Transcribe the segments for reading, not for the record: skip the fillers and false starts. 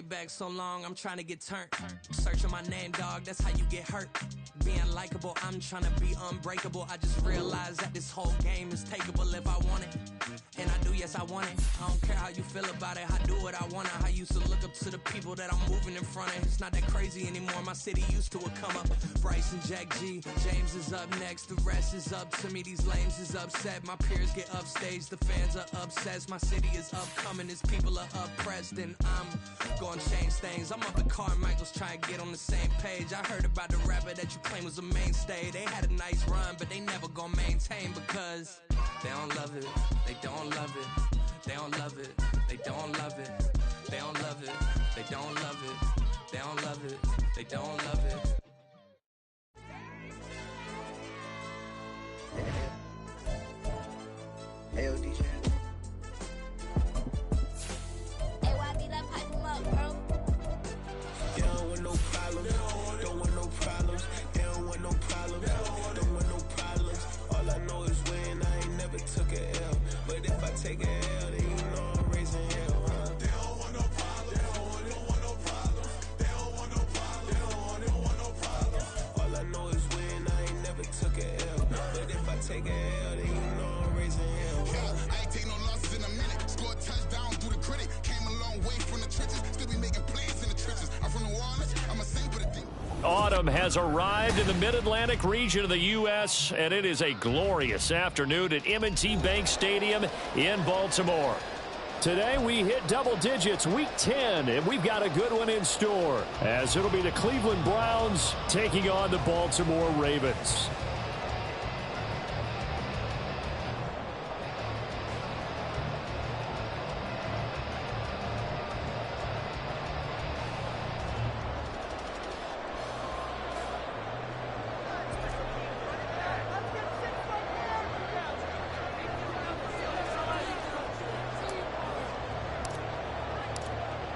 back so long, I'm trying to get turned. Searching my name, dog, that's how you get hurt. Being likable, I'm trying to be unbreakable. I just realized that this whole game is takeable if I want it. And I do, yes, I want it. I don't care how you feel about it, I do what I want it. I used to look up to the people that I'm moving in front of. It's not that crazy anymore, my city used to a come up. Bryce and Jack G, James is up next. The rest is up to me, these lames is upset. My peers get upstage, the fans are obsessed. My city is upcoming, these people are oppressed. And I'm gonna change things. I'm up at Carmichael's trying to get on the same page. I heard about the rapper that you claim was a mainstay. They had a nice run, but they never gonna maintain because they don't love it, they don't love it, they don't love it, they don't love it, they don't love it, they don't love it, they don't love it, they don't love it. Hey, yo, DJ. Hey, YB, that pipe him up, bro. You don't want no problems, don't want no problems. They don't want no problems, don't want no problems. All I know is when I ain't never took a L. But if I take a L, then you know I'm raising hell, huh? They don't want no problems, they don't want no problems. They don't want no problems, they don't want no problems. All I know is when I ain't never took a L. But if I take a L, then you know I'm raising hell, huh? I ain't take no losses in a minute. Scored a touchdown through the critic. Came a long way from the trenches. Still be making plays in the trenches. I'm from New Orleans. I'm a saint with a deep. Autumn has arrived in the Mid-Atlantic region of the U.S., and it is a glorious afternoon at M&T Bank Stadium in Baltimore. Today we hit double digits, week 10, and we've got a good one in store, as it'll be the Cleveland Browns taking on the Baltimore Ravens.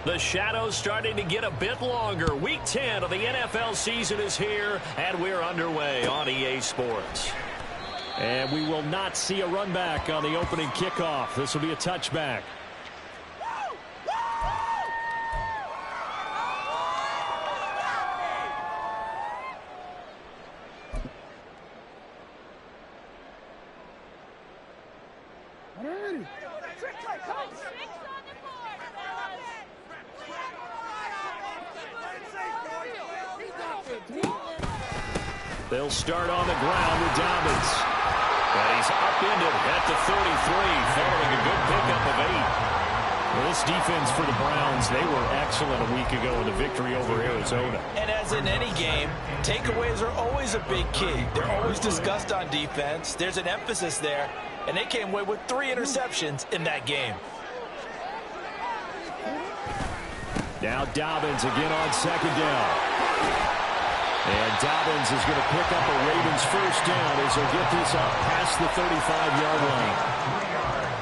The shadows starting to get a bit longer. Week 10 of the NFL season is here, and we're underway on EA Sports. And we will not see a run back on the opening kickoff. This will be a touchback. They'll start on the ground with Dobbins. And he's upended at the 33, following a good pickup of 8. Well, this defense for the Browns, they were excellent a week ago in the victory over Arizona. And as in any game, takeaways are always a big key. They're always discussed on defense. There's an emphasis there, and they came away with 3 interceptions in that game. Now Dobbins again on second down. And Dobbins is going to pick up a Ravens first down as he'll get this up past the 35-yard line.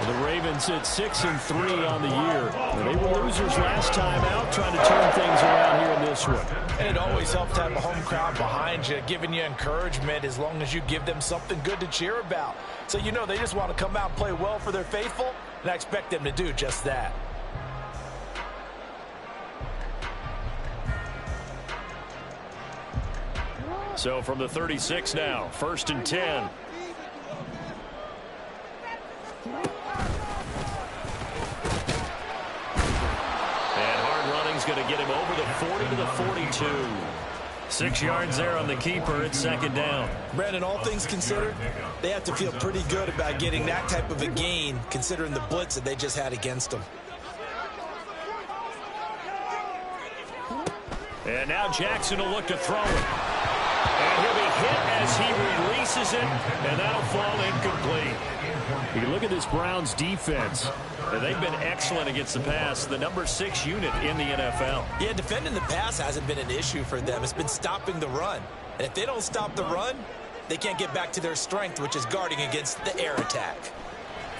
The Ravens at 6-3 on the year. They were losers last time out, trying to turn things around here in this one. And it always helps to have a home crowd behind you, giving you encouragement as long as you give them something good to cheer about. So you know they just want to come out and play well for their faithful, and I expect them to do just that. So from the 36 now, 1st and 10. And hard running's going to get him over the 40 to the 42. 6 yards there on the keeper at second down. Brandon, all things considered, they have to feel pretty good about getting that type of a gain, considering the blitz that they just had against them. And now Jackson will look to throw it. And he'll be hit as he releases it, and that'll fall incomplete. You look at this Browns defense. They've been excellent against the pass, the number 6 unit in the NFL. Yeah, defending the pass hasn't been an issue for them. It's been stopping the run. And if they don't stop the run, they can't get back to their strength, which is guarding against the air attack.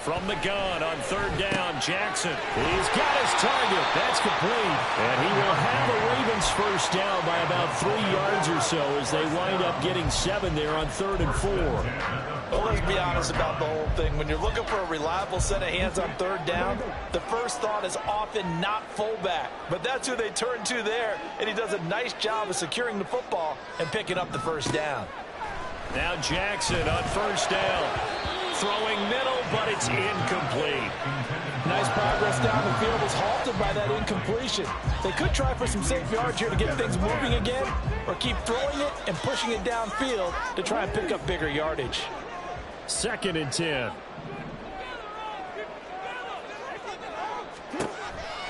From the gun on 3rd down, Jackson. He's got his target. That's complete. And he will have a Ravens first down by about 3 yards or so as they wind up getting 7 there on 3rd and 4. Well, let's be honest about the whole thing. When you're looking for a reliable set of hands on third down, the first thought is often not fullback. But that's who they turn to there, and he does a nice job of securing the football and picking up the first down. Now Jackson on first down. Throwing middle, but it's incomplete. Nice progress down the field is halted by that incompletion. They could try for some safe yards here to get things moving again, or keep throwing it and pushing it downfield to try and pick up bigger yardage. 2nd and 10.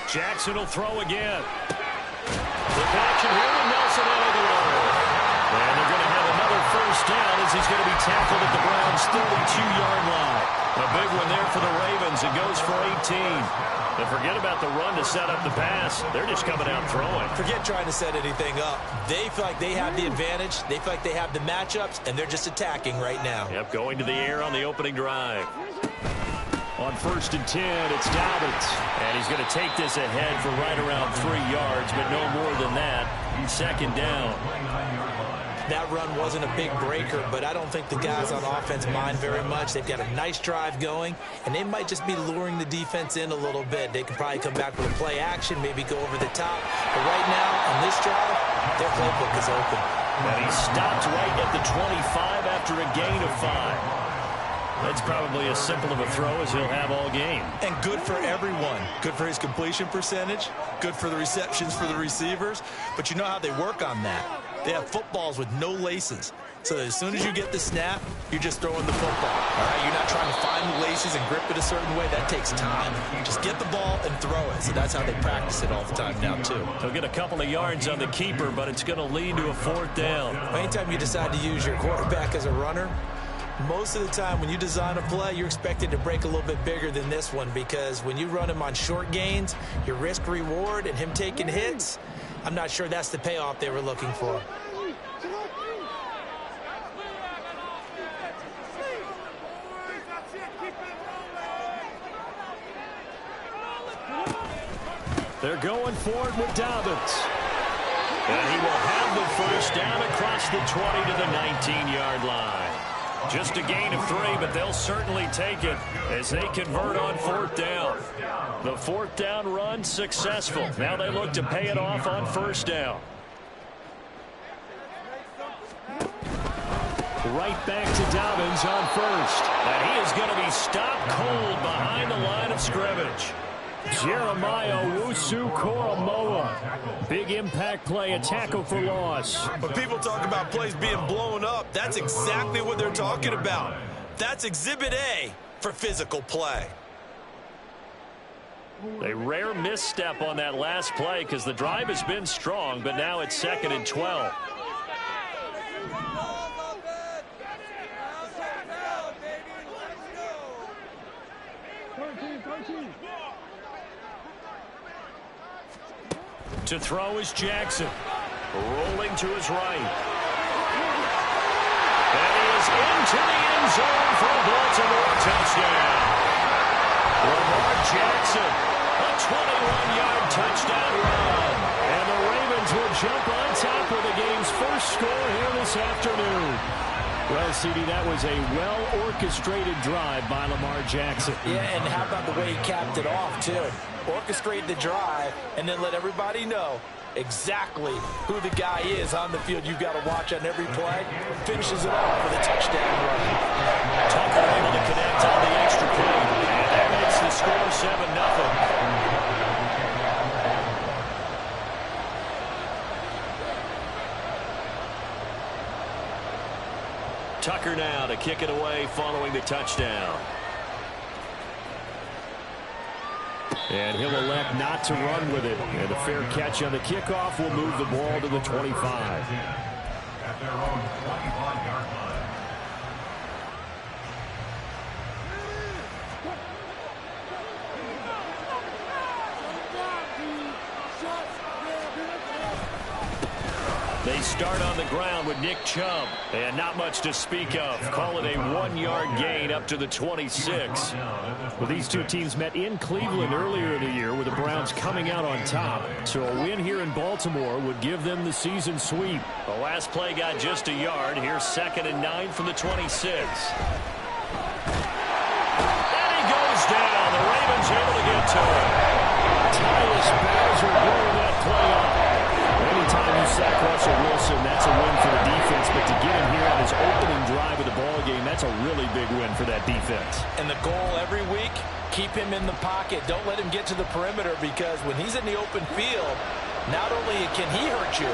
Jackson will throw again. The action here with Nelson Aguilar. And they're going to have another first down as he's going to be tackled at the Browns' 32-yard line. A big one there for the Ravens. It goes for 18. And forget about the run to set up the pass. They're just coming out throwing. Forget trying to set anything up. They feel like they have the advantage. They feel like they have the matchups, and they're just attacking right now. Yep, going to the air on the opening drive. On 1st and 10, it's Dobbins. And he's going to take this ahead for right around 3 yards, but no more than that. 2nd down. That run wasn't a big breaker, but I don't think the guys on offense mind very much. They've got a nice drive going, and they might just be luring the defense in a little bit. They can probably come back with a play action, maybe go over the top. But right now, on this drive, their playbook is open. And he stopped right at the 25 after a gain of 5. That's probably as simple of a throw as he'll have all game. And good for everyone. Good for his completion percentage. Good for the receptions for the receivers. But you know how they work on that. They have footballs with no laces. So as soon as you get the snap, you're just throwing the football. All right, you're not trying to find the laces and grip it a certain way. That takes time. You just get the ball and throw it. So that's how they practice it all the time now, too. He'll get a couple of yards on the keeper, but it's going to lead to a 4th down. Anytime you decide to use your quarterback as a runner, most of the time when you design a play, you're expected to break a little bit bigger than this one, because when you run him on short gains, your risk-reward and him taking hits, I'm not sure that's the payoff they were looking for. They're going for it with Dobbins. And he will have the first down across the 20 to the 19-yard line. Just a gain of 3, but they'll certainly take it as they convert on 4th down. The 4th down run successful. Now they look to pay it off on 1st down. Right back to Dobbins on 1st. And he is going to be stopped cold behind the line of scrimmage. Jeremiah Owusu-Koramoah. Big impact play, a tackle for loss. When people talk about plays being blown up, that's exactly what they're talking about. That's Exhibit A for physical play. A rare misstep on that last play because the drive has been strong, but now it's 2nd and 12. To throw is Jackson. Rolling to his right. And he is into the end zone for a Baltimore touchdown. Lamar Jackson, a 21-yard touchdown run. And the Ravens will jump on top with the game's first score here this afternoon. Well, CD, that was a well-orchestrated drive by Lamar Jackson. Yeah, and how about the way he capped it off, too? Orchestrate the drive and then let everybody know exactly who the guy is on the field you've got to watch on every play. Finishes it off with a touchdown run. Tucker able to connect on the extra point. And that makes the score 7-0. Tucker now to kick it away following the touchdown. And he'll elect not to run with it. And a fair catch on the kickoff will move the ball to the 25. At their own 25-yard line. They start on the ground with Nick Chubb. And not much to speak of. Call it a 1-yard gain up to the 26. Well, these two teams met in Cleveland earlier in the year with the Browns coming out on top. So a win here in Baltimore would give them the season sweep. The last play got just a yard. Here's 2nd and 9 from the 26. to him. Tyus Bowser blowing that play up. Anytime you sack Russell Wilson, that's a win for the defense. But to get him here on his opening drive of the ballgame, that's a really big win for that defense. And the goal every week, keep him in the pocket. Don't let him get to the perimeter, because when he's in the open field, not only can he hurt you,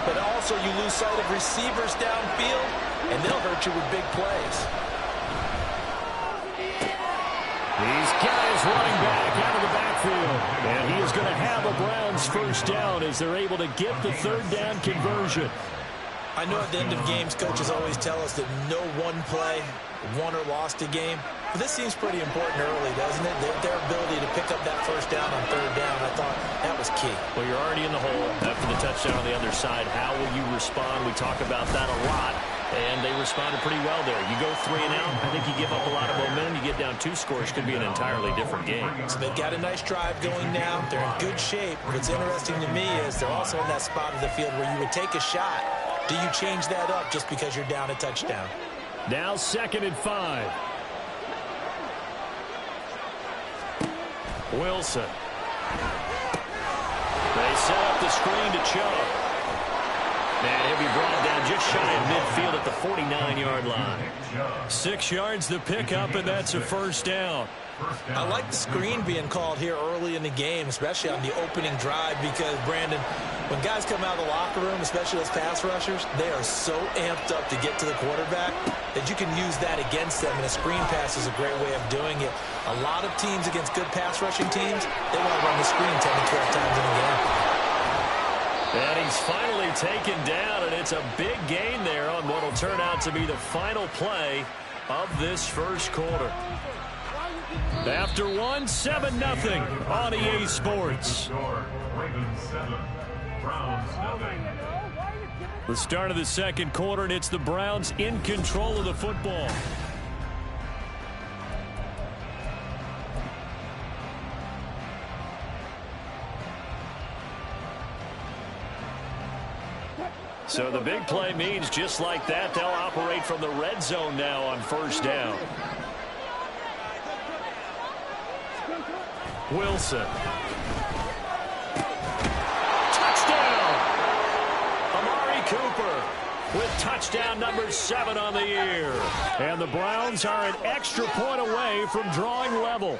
but also you lose sight of receivers downfield, and they'll hurt you with big plays. He's got his running back out of the backfield. And he is going to have a Browns first down as they're able to get the third down conversion. I know at the end of games, coaches always tell us that no one play won or lost a game. But this seems pretty important early, doesn't it? Their ability to pick up that first down on third down, I thought that was key. Well, you're already in the hole after the touchdown on the other side. How will you respond? We talk about that a lot. And they responded pretty well there. You go 3 and out, I think you give up a lot of momentum. You get down 2 scores, could be an entirely different game. So they've got a nice drive going now. They're in good shape. What's interesting to me is they're also in that spot of the field where you would take a shot. Do you change that up just because you're down a touchdown? Now 2nd and 5. Wilson. They set up the screen to Chubb. And he'll be brought down just shy of midfield at the 49-yard line. 6 yards the pickup, and that's a first down. I like the screen being called here early in the game, especially on the opening drive, because, Brandon, when guys come out of the locker room, especially those pass rushers, they are so amped up to get to the quarterback that you can use that against them, and a screen pass is a great way of doing it. A lot of teams against good pass rushing teams, they want to run the screen 10 to 12 times in a game. And he's finally taken down, and it's a big gain there on what will turn out to be the final play of this first quarter. After 1, 7-0 on EA Sports. The start of the second quarter, and it's the Browns in control of the football. So the big play means just like that, they'll operate from the red zone now on first down. Wilson. Touchdown! Amari Cooper with touchdown number 7 on the year. And the Browns are an extra point away from drawing level.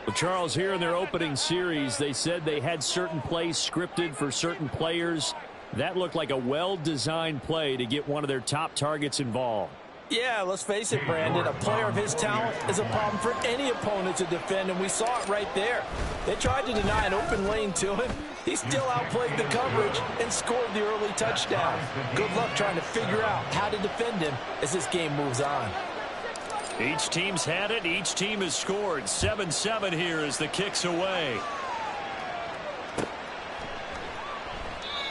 Well, Charles, here in their opening series, they said they had certain plays scripted for certain players. That looked like a well-designed play to get one of their top targets involved. Yeah, let's face it, Brandon. A player of his talent is a problem for any opponent to defend, and we saw it right there. They tried to deny an open lane to him. He still outplayed the coverage and scored the early touchdown. Good luck trying to figure out how to defend him as this game moves on. Each team's had it. Each team has scored. 7-7 here as the kick's away.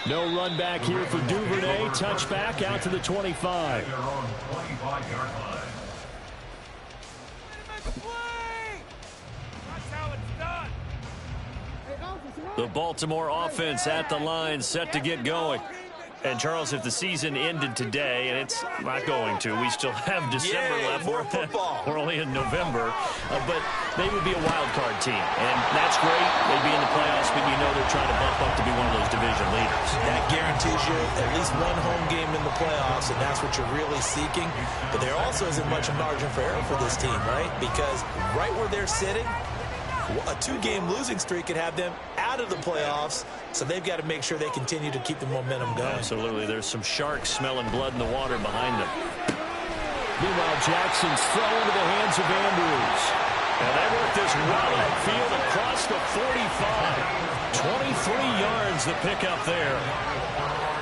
No run back here for Duvernay. Touchback out to the 25. The Baltimore offense at the line, set to get going. And, Charles, if the season ended today, and it's not going to, we still have December left. More football. We're only in November. But they would be a wild card team. And that's great. They'd be in the playoffs, but you know they're trying to bump up to be one of those division leaders. That guarantees you at least one home game in the playoffs, and that's what you're really seeking. But there also isn't much margin for error for this team, right? Because right where they're sitting, a 2-game losing streak could have them out of the playoffs, so they've got to make sure they continue to keep the momentum going. Absolutely. There's some sharks smelling blood in the water behind them. Meanwhile, Jackson's throw into the hands of Andrews. And they work this well upfield across the 45. 23 yards the pickup there.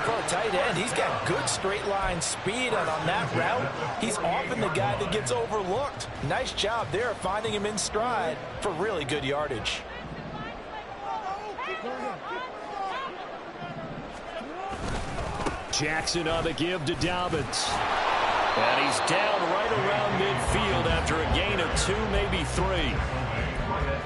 For a tight end, he's got good straight line speed, and on that route, he's often the guy that gets overlooked. Nice job there finding him in stride for really good yardage. Jackson on the give to Dobbins. And he's down right around midfield after a gain of 2, maybe 3.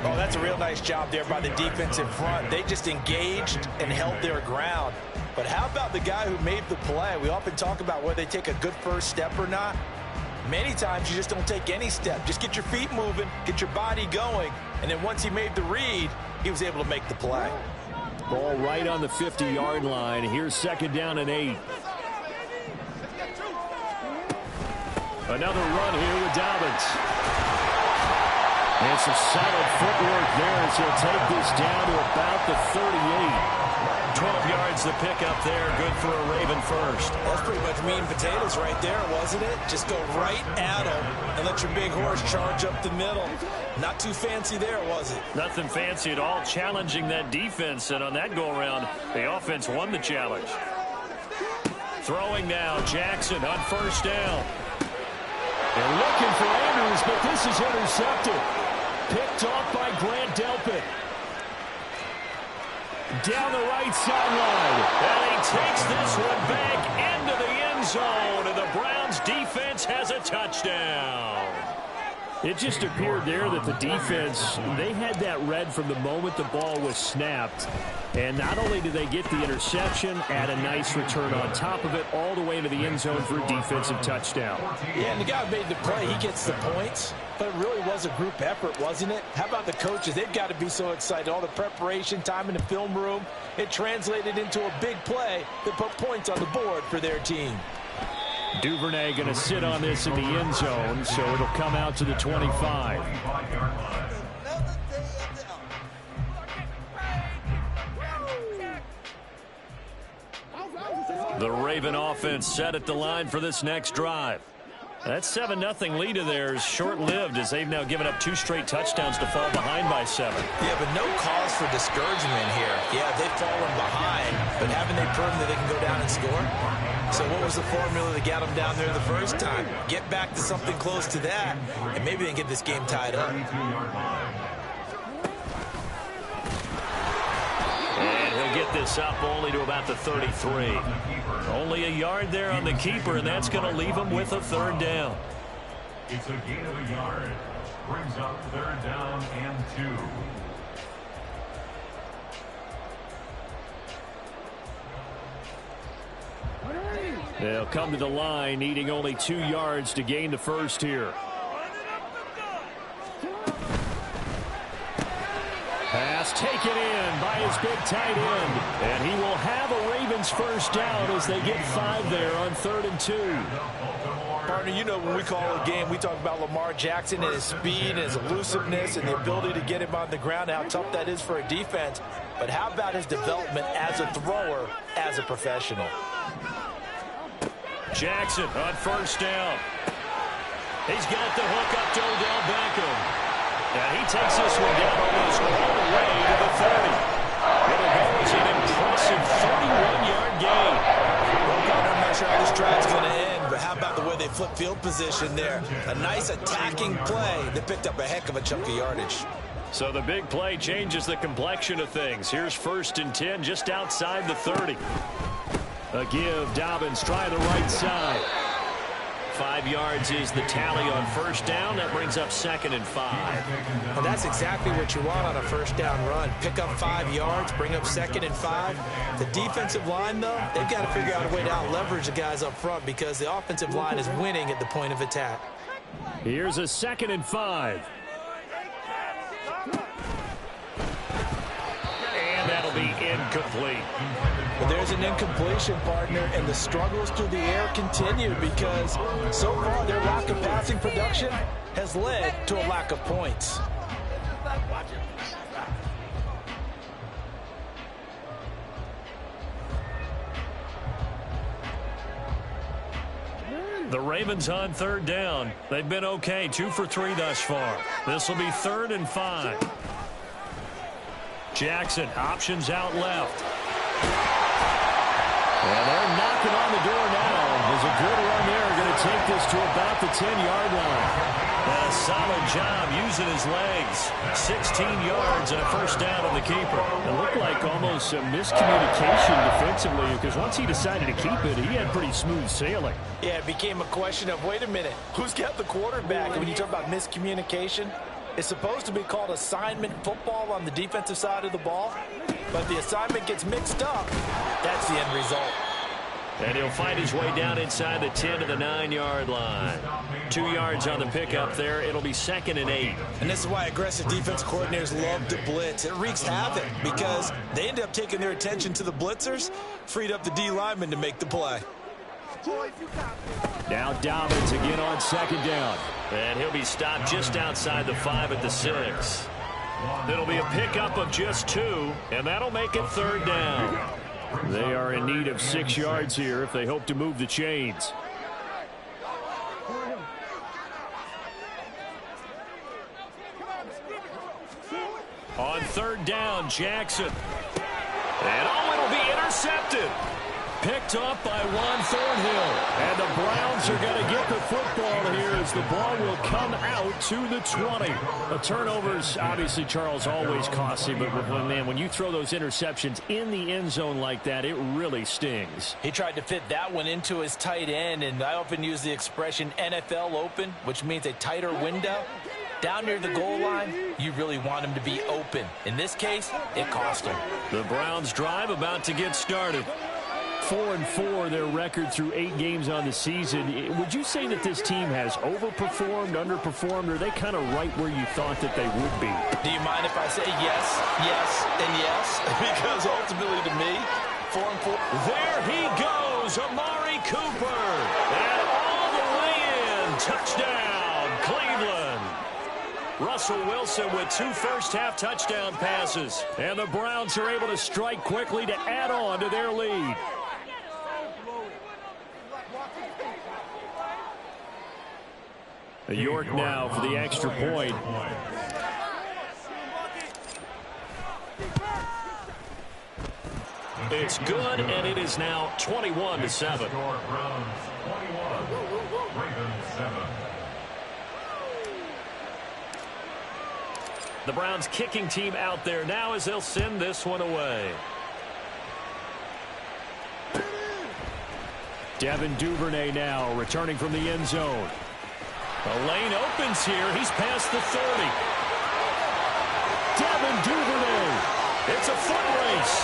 Oh, that's a real nice job there by the defensive front. They just engaged and held their ground. But how about the guy who made the play? We often talk about whether they take a good first step or not. Many times you just don't take any step. Just get your feet moving, get your body going, and then once he made the read, he was able to make the play. Ball right on the 50-yard line. Here's 2nd down and 8. Another run here with Dobbins. And some solid footwork there as he'll take this down to about the 38. 12 yards to pick up there. Good for a Raven first. That's pretty much meat and potatoes right there, wasn't it? Just go right at him and let your big horse charge up the middle. Not too fancy there, was it? Nothing fancy at all. Challenging that defense, and on that go-around, the offense won the challenge. Throwing now, Jackson on 1st down. They're looking for Andrews, but this is intercepted. Picked off by Grant Delpit. Down the right sideline. And he takes this one back into the end zone. And the Browns defense has a touchdown. It just appeared there that the defense, they had that read from the moment the ball was snapped. And not only did they get the interception, add a nice return on top of it, all the way into the end zone for a defensive touchdown. Yeah, and the guy who made the play, he gets the points. But it really was a group effort, wasn't it? How about the coaches? They've got to be so excited. All the preparation, time in the film room, it translated into a big play that put points on the board for their team. Duvernay going to sit on this in the end zone, so it'll come out to the 25. The Raven offense set at the line for this next drive. That 7-0 lead of theirs short-lived as they've now given up 2 straight touchdowns to fall behind by 7. Yeah, but no cause for discouragement here. Yeah, they've fallen behind, but haven't they proven that they can go down and score? So what was the formula that got them down there the first time? Get back to something close to that, and maybe they can get this game tied up. And he'll get this up only to about the 33. Only a yard there on the keeper, and that's going to leave him with a 3rd down. It's a gain of a yard. Brings up 3rd down and 2. They'll come to the line, needing only 2 yards to gain the first here. Pass taken in by his big tight end. And he will have a Ravens first down as they get 5 there on 3rd and 2. Partner, you know when we call a game, we talk about Lamar Jackson and his speed and his elusiveness and the ability to get him on the ground, how tough that is for a defense. But how about his development as a thrower, as a professional? Jackson on 1st down. He's got the hook up to Odell Beckham. And he takes this one down almost all the way to the 30. It'll go as an impressive 31-yard gain. Well, I'm not sure how this drive's going to end, but how about the way they flip field position there? A nice attacking play that picked up a heck of a chunk of yardage. So the big play changes the complexion of things. Here's 1st and 10 just outside the 30. A give, Dobbins trying the right side. 5 yards is the tally on 1st down. That brings up 2nd and 5. Well, that's exactly what you want on a 1st down run. Pick up 5 yards, bring up 2nd and 5. The defensive line, though, they've got to figure out a way to out-leverage the guys up front because the offensive line is winning at the point of attack. Here's a 2nd and 5. And that'll be incomplete. But there's an incompletion, partner, and the struggles through the air continue because so far their lack of passing production has led to a lack of points. The Ravens on 3rd down. They've been okay, 2 for 3 thus far. This will be 3rd and 5. Jackson options out left. And they're knocking on the door now. There's a good run there. Going to take this to about the 10-yard line. And a solid job using his legs. 16 yards and a 1st down on the keeper. It looked like almost some miscommunication defensively because once he decided to keep it, he had pretty smooth sailing. Yeah, it became a question of, wait a minute, who's got the quarterback? And when you talk about miscommunication, it's supposed to be called assignment football on the defensive side of the ball. But the assignment gets mixed up. That's the end result. And he'll find his way down inside the 10 to the 9-yard line. 2 yards on the pickup there. It'll be 2nd and 8. And this is why aggressive defense coordinators love to blitz. It wreaks havoc because they end up taking their attention to the blitzers, freed up the D lineman to make the play. Now Dobbins again on 2nd down. And he'll be stopped just outside the 5 at the 6. It'll be a pickup of just 2, and that'll make it 3rd down. They are in need of 6 yards here if they hope to move the chains. On 3rd down, Jackson. And it'll be intercepted. Picked up by Juan Thornhill. And the Browns are going to get the football here as the ball will come out to the 20. The turnovers, obviously, Charles, always costly. But, man, when you throw those interceptions in the end zone like that, it really stings. He tried to fit that one into his tight end, and I often use the expression NFL open, which means a tighter window. Down near the goal line, you really want him to be open. In this case, it cost him. The Browns drive about to get started. 4-4 their record through 8 games on the season. Would you say that this team has overperformed, underperformed, or are they kind of right where you thought that they would be? Do you mind if I say yes, yes, and yes? Because ultimately to me, 4-4. There he goes, Amari Cooper. And all the way in. Touchdown, Cleveland. Russell Wilson with 2 first-half touchdown passes. And the Browns are able to strike quickly to add on to their lead. York now for the extra point. It's good, and it is now 21-7. The Browns kicking team out there now as they'll send this one away. Devin Duvernay now returning from the end zone. The lane opens here. He's past the 30. Devin Duvernay. It's a foot race.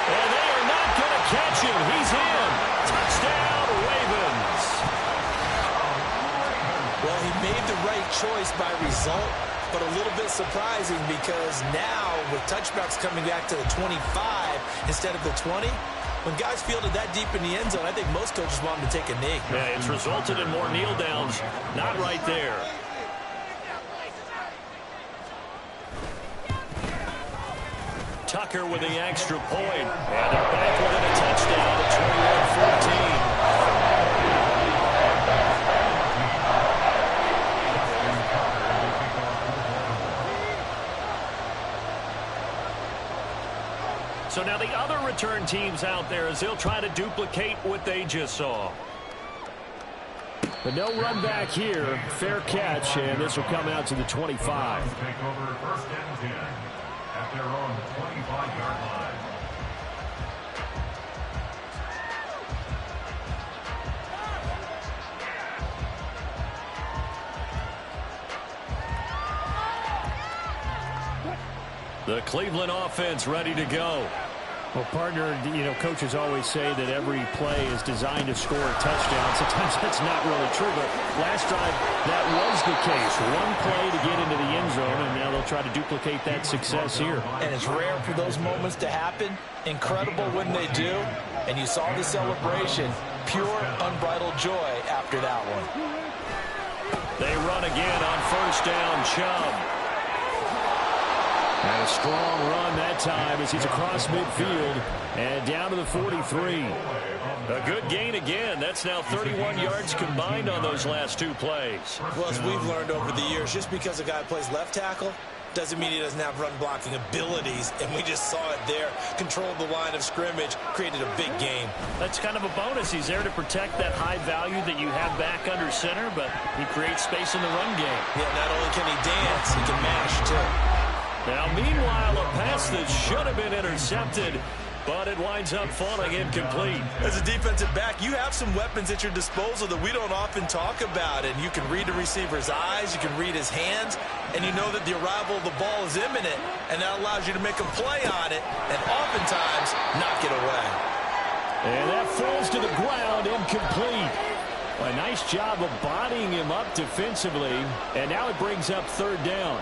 And they are not going to catch him. He's in. Touchdown, Ravens. Well, he made the right choice by result, but a little bit surprising because now with touchbacks coming back to the 25 instead of the 20, when guys fielded that deep in the end zone, I think most coaches want them to take a knee. Yeah, it's resulted in more kneel downs. Not right there. Tucker with the extra point. And they're back within a touchdown at 21-14. So now the other return teams out there as they'll try to duplicate what they just saw. But no run back here. Fair catch, and this will come out to the 25. Take over 1st and 10 at their own 25-yard line. The Cleveland offense ready to go. Well, partner, coaches always say that every play is designed to score a touchdown. Sometimes that's not really true, but last drive, that was the case. One play to get into the end zone, and now they'll try to duplicate that success here. And it's rare for those moments to happen. Incredible when they do. And you saw the celebration. Pure, unbridled joy after that one. They run again on 1st down, Chubb. And a strong run that time as he's across midfield and down to the 43. A good gain again. That's now 31 yards combined on those last 2 plays. Well, as we've learned over the years, just because a guy plays left tackle doesn't mean he doesn't have run blocking abilities. And we just saw it there. Controlled the line of scrimmage, created a big game. That's kind of a bonus. He's there to protect that high value that you have back under center, but he creates space in the run game. Yeah, not only can he dance, he can mash too. Now, meanwhile, a pass that should have been intercepted, but it winds up falling incomplete. As a defensive back, you have some weapons at your disposal that we don't often talk about, and you can read the receiver's eyes, you can read his hands, and you know that the arrival of the ball is imminent, and that allows you to make a play on it and oftentimes knock it away. And that falls to the ground, incomplete. A nice job of bodying him up defensively, and now it brings up third down.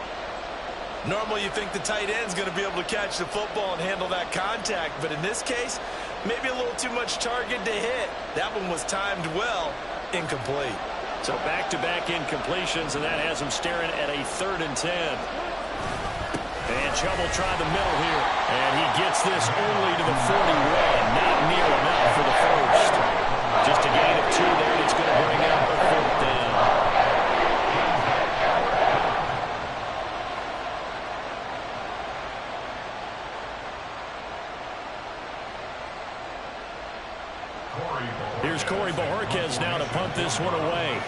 Normally you think the tight end's going to be able to catch the football and handle that contact, but in this case, maybe a little too much target to hit. That one was timed well, incomplete. So back-to-back incompletions, and that has him staring at a 3rd and 10. And Chubb will try the middle here. And he gets this only to the 41. Not near enough for the first. Just a gain of 2 there, and it's going to bring up a 4th down. Here's Corey Bojorquez now to punt this one away.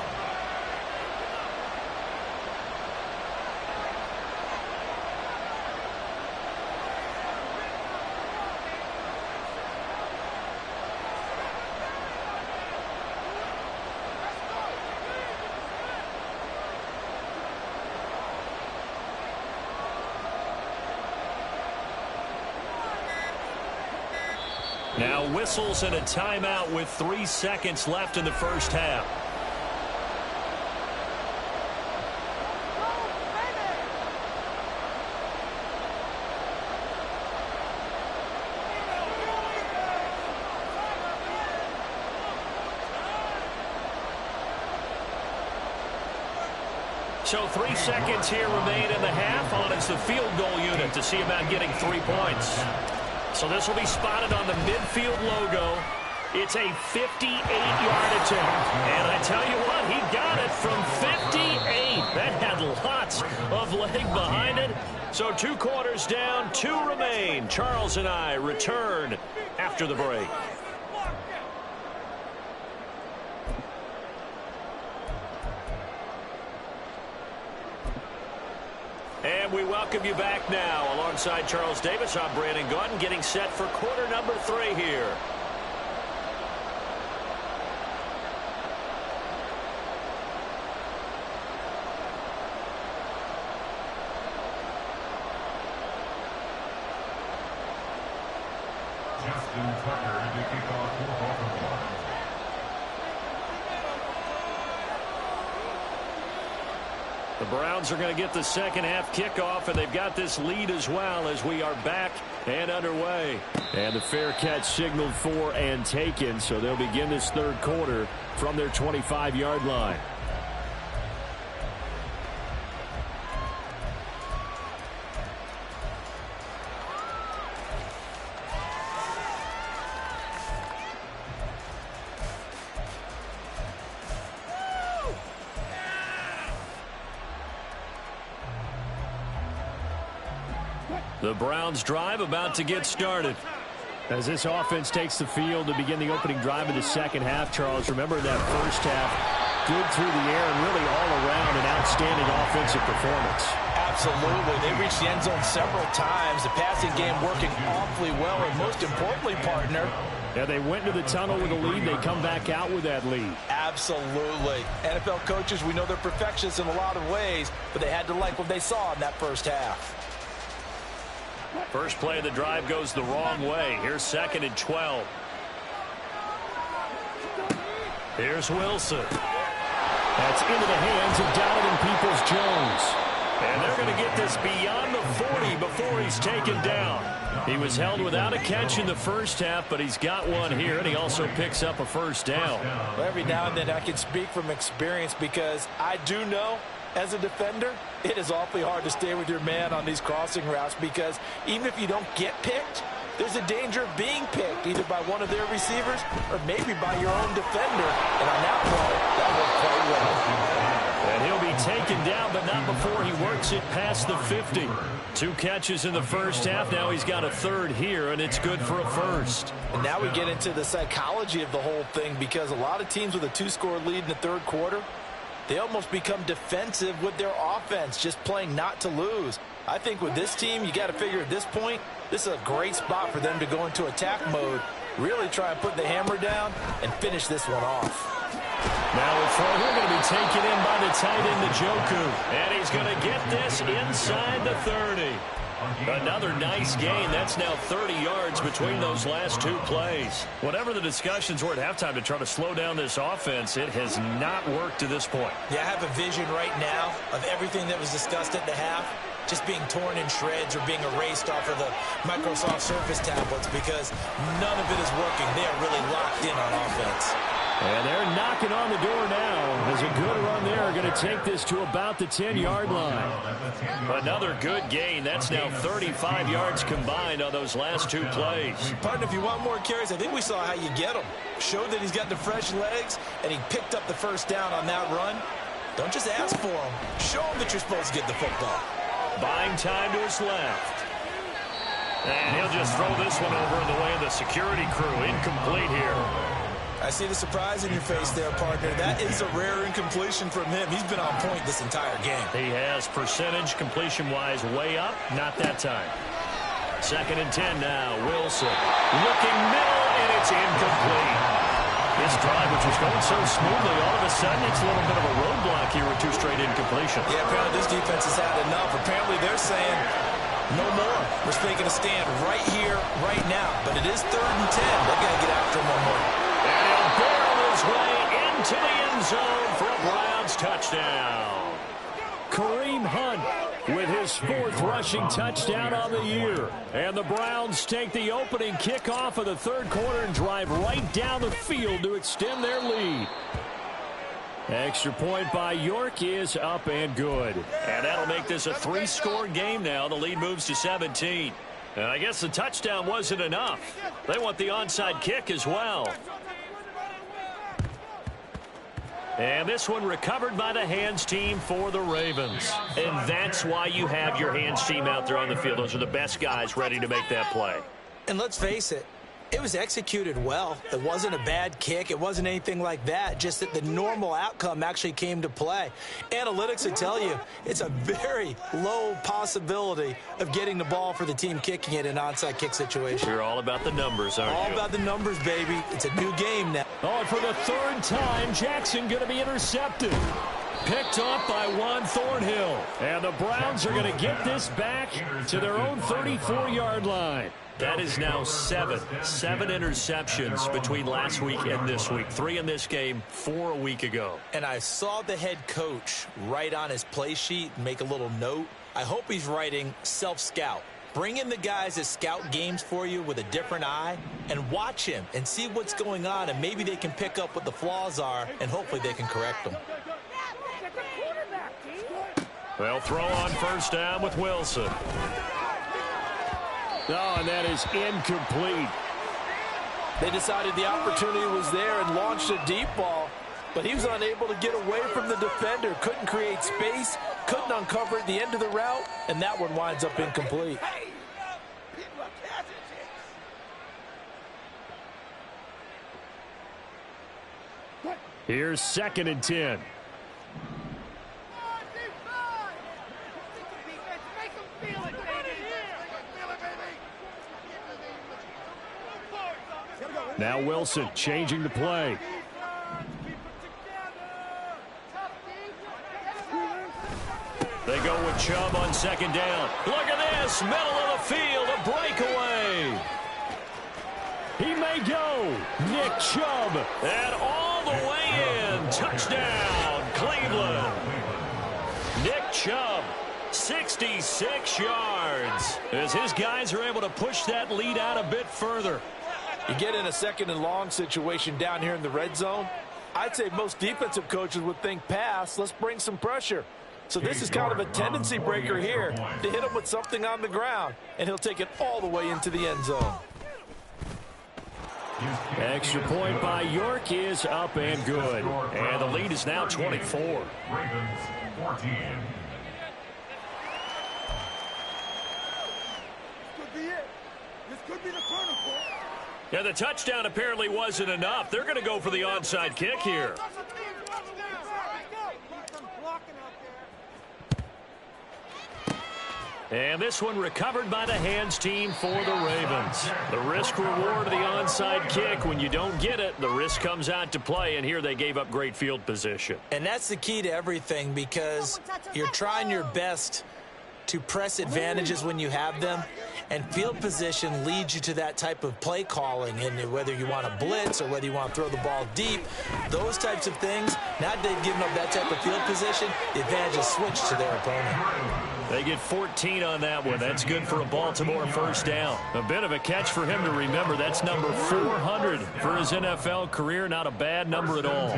Now whistles and a timeout with 3 seconds left in the first half. So 3 seconds here remain in the half. On it's the field goal unit to see about getting 3 points. So this will be spotted on the midfield logo. It's a 58-yard attempt. And I tell you what, he got it from 58. That had lots of leg behind it. So 2 quarters down, 2 remain. Charles and I return after the break. And we welcome you back now. Alongside Charles Davis, I'm Brandon Gaudin, getting set for quarter number 3 here. Justin Tucker to kick off for Baltimore. The Browns are going to get the second half kickoff, and they've got this lead as well as we are back and underway. And the fair catch signaled for and taken, so they'll begin this third quarter from their 25-yard line. The Browns drive about to get started. As this offense takes the field to begin the opening drive of the second half, Charles, remember that first half, good through the air and really all around an outstanding offensive performance. Absolutely. They reached the end zone several times. The passing game working awfully well, and most importantly, partner, yeah, they went into the tunnel with a lead. They come back out with that lead. Absolutely. NFL coaches, we know they're perfectionists in a lot of ways, but they had to like what they saw in that first half. First play of the drive goes the wrong way. Here's 2nd and 12. Here's Wilson. That's into the hands of Donovan Peoples-Jones. And they're going to get this beyond the 40 before he's taken down. He was held without a catch in the first half, but he's got one here, and he also picks up a first down. Well, every now and then I can speak from experience because I do know, as a defender, it is awfully hard to stay with your man on these crossing routes because even if you don't get picked, there's a danger of being picked either by one of their receivers or maybe by your own defender. And on that play, that worked quite well. And he'll be taken down, but not before he works it past the 50. 2 catches in the first half. Now he's got a third here, and it's good for a first. And now we get into the psychology of the whole thing because a lot of teams with a 2-score lead in the third quarter, they almost become defensive with their offense, just playing not to lose. I think with this team, you got to figure at this point, this is a great spot for them to go into attack mode, really try and put the hammer down and finish this one off. Now a throw here going to be taken in by the tight end, Njoku. And he's going to get this inside the 30. Another nice gain. That's now 30 yards between those last two plays. Whatever the discussions were at halftime to try to slow down this offense, it has not worked to this point. Yeah, I have a vision right now of everything that was discussed at the half just being torn in shreds or being erased off of the Microsoft Surface tablets because none of it is working. They are really locked in on offense. And they're knocking on the door now as a good run there going to take this to about the 10-yard line. Another good gain. That's now 35 yards combined on those last two plays. Partner, if you want more carries, I think we saw how you get them. Showed that he's got the fresh legs, and he picked up the first down on that run. Don't just ask for them. Show them that you're supposed to get the football. Buying time to his left. And he'll just throw this one over in the way of the security crew. Incomplete here. I see the surprise in your face there, partner. That is a rare incompletion from him. He's been on point this entire game. He has percentage completion-wise way up. Not that time. 2nd and 10 now. Wilson looking middle, and it's incomplete. This drive, which was going so smoothly, all of a sudden it's a little bit of a roadblock here with 2 straight incompletions. Yeah, apparently this defense has had enough. Apparently they're saying no more. We're making a stand right here, right now. But it is 3rd and 10. They've got to get after him one more. And he'll barrel his way into the end zone for a Browns touchdown. Kareem Hunt with his 4th rushing touchdown on the year. And the Browns take the opening kickoff of the 3rd quarter and drive right down the field to extend their lead. Extra point by York is up and good. And that'll make this a 3-score game now. The lead moves to 17. And I guess the touchdown wasn't enough. They want the onside kick as well. And this one recovered by the hands team for the Ravens. And that's why you have your hands team out there on the field. Those are the best guys ready to make that play. And let's face it, it was executed well. It wasn't a bad kick. It wasn't anything like that. Just that the normal outcome actually came to play. Analytics would tell you it's a very low possibility of getting the ball for the team kicking it in an onside kick situation. You're all about the numbers, aren't you? All about the numbers, baby. It's a new game now. Oh, and for the 3rd time, Jackson going to be intercepted. Picked off by Juan Thornhill. And the Browns are going to get this back to their own 34-yard line. That is now 7 interceptions between last week and this week. 3 in this game, 4 a week ago. And I saw the head coach write on his play sheet and make a little note. I hope he's writing self-scout. Bring in the guys that scout games for you with a different eye and watch him and see what's going on, and maybe they can pick up what the flaws are, and hopefully they can correct them. They'll throw on 1st down with Wilson. Oh, and that is incomplete. They decided the opportunity was there and launched a deep ball, but he was unable to get away from the defender. Couldn't create space, couldn't uncover at the end of the route, and that one winds up incomplete. Here's 2nd and 10. Now Wilson changing the play. They go with Chubb on 2nd down. Look at this, middle of the field, a breakaway. He may go. Nick Chubb, and all the way in. Touchdown, Cleveland. Nick Chubb, 66 yards. As his guys are able to push that lead out a bit further. You get in a 2nd and long situation down here in the red zone. I'd say most defensive coaches would think pass. Let's bring some pressure. So this is kind of a tendency breaker here to hit him with something on the ground, and he'll take it all the way into the end zone. Extra point by York is up and good. And the lead is now 24. Ravens 14. This could be the turning point. Yeah, the touchdown apparently wasn't enough. They're going to go for the onside kick here. And this one recovered by the hands team for the Ravens. The risk reward of the onside kick. When you don't get it, the risk comes out to play, and here they gave up great field position. And that's the key to everything, because you're trying your best to press advantages when you have them, and field position leads you to that type of play calling. And whether you want to blitz or whether you want to throw the ball deep, those types of things, now they've given up that type of field position, the advantage is switched to their opponent. They get 14 on that one. That's good for a Baltimore first down. A bit of a catch for him to remember. That's number 400 for his NFL career. Not a bad number at all.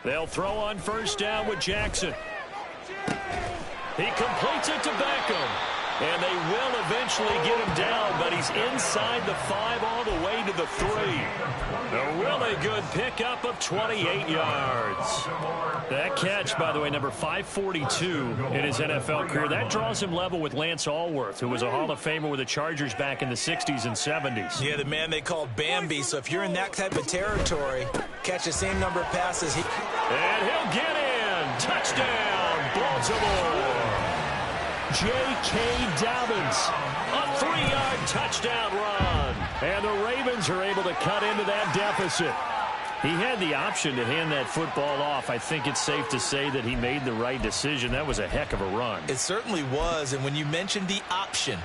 They'll throw on first down with Jackson. He completes it to Beckham. And they will eventually get him down, but he's inside the 5 all the way to the 3. A really good pickup of 28 yards. That catch, by the way, number 542 in his NFL career. That draws him level with Lance Allworth, who was a Hall of Famer with the Chargers back in the 60s and 70s. Yeah, the man they called Bambi. So if you're in that type of territory, catch the same number of passes. And he'll get in. Touchdown, Baltimore. J.K. Dobbins, a 3-yard touchdown run. And the Ravens are able to cut into that deficit. He had the option to hand that football off. I think it's safe to say that he made the right decision. That was a heck of a run. It certainly was. And when you mentioned the option,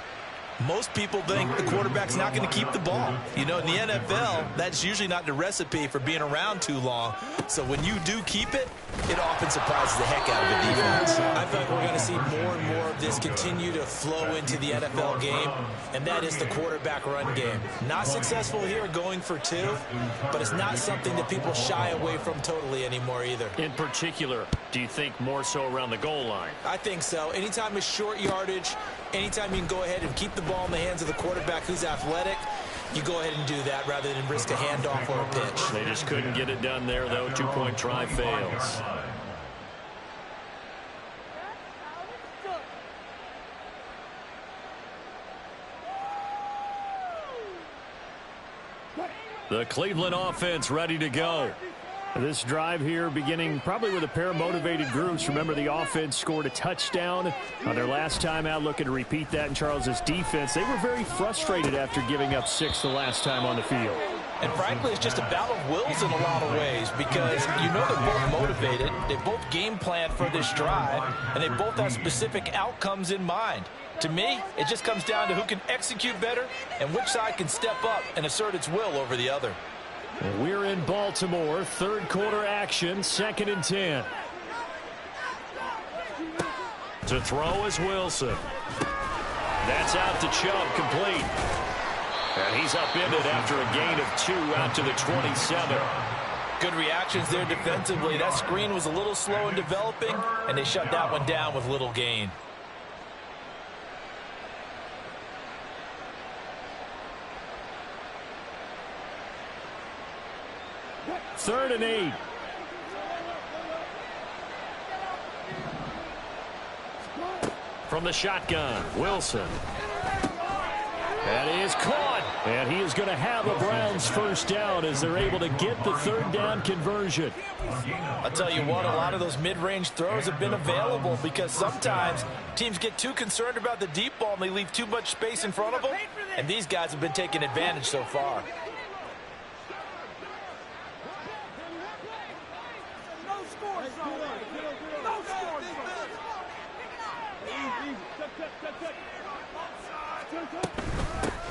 most people think the quarterback's not going to keep the ball. You know, in the NFL, that's usually not the recipe for being around too long. So when you do keep it, it often surprises the heck out of the defense. I feel like we're going to see more and more of this continue to flow into the NFL game, and that is the quarterback run game. Not successful here going for 2, but it's not something that people shy away from totally anymore either. In particular, do you think more so around the goal line? I think so. Anytime it's short yardage, anytime you can go ahead and keep the ball in the hands of the quarterback who's athletic, you go ahead and do that rather than risk a handoff or a pitch. They just couldn't get it done there, though. 2-point try fails. The Cleveland offense ready to go. This drive here beginning probably with a pair of motivated groups. Remember, the offense scored a touchdown on their last time out, looking to repeat that in Charles's defense. They were very frustrated after giving up 6 the last time on the field. And frankly, it's just a battle of wills in a lot of ways because you know they're both motivated. They both game plan for this drive, and they both have specific outcomes in mind. To me, it just comes down to who can execute better and which side can step up and assert its will over the other. We're in Baltimore, third quarter action, 2nd and 10. To throw is Wilson. That's out to Chubb, complete. And he's upended after a gain of 2 out to the 27. Good reactions there defensively. That screen was a little slow in developing, and they shut that one down with little gain. Third and 8. From the shotgun, Wilson. That is caught. And he is going to have a Browns first down as they're able to get the third down conversion. I'll tell you what, a lot of those mid-range throws have been available because sometimes teams get too concerned about the deep ball and they leave too much space in front of them. And these guys have been taking advantage so far.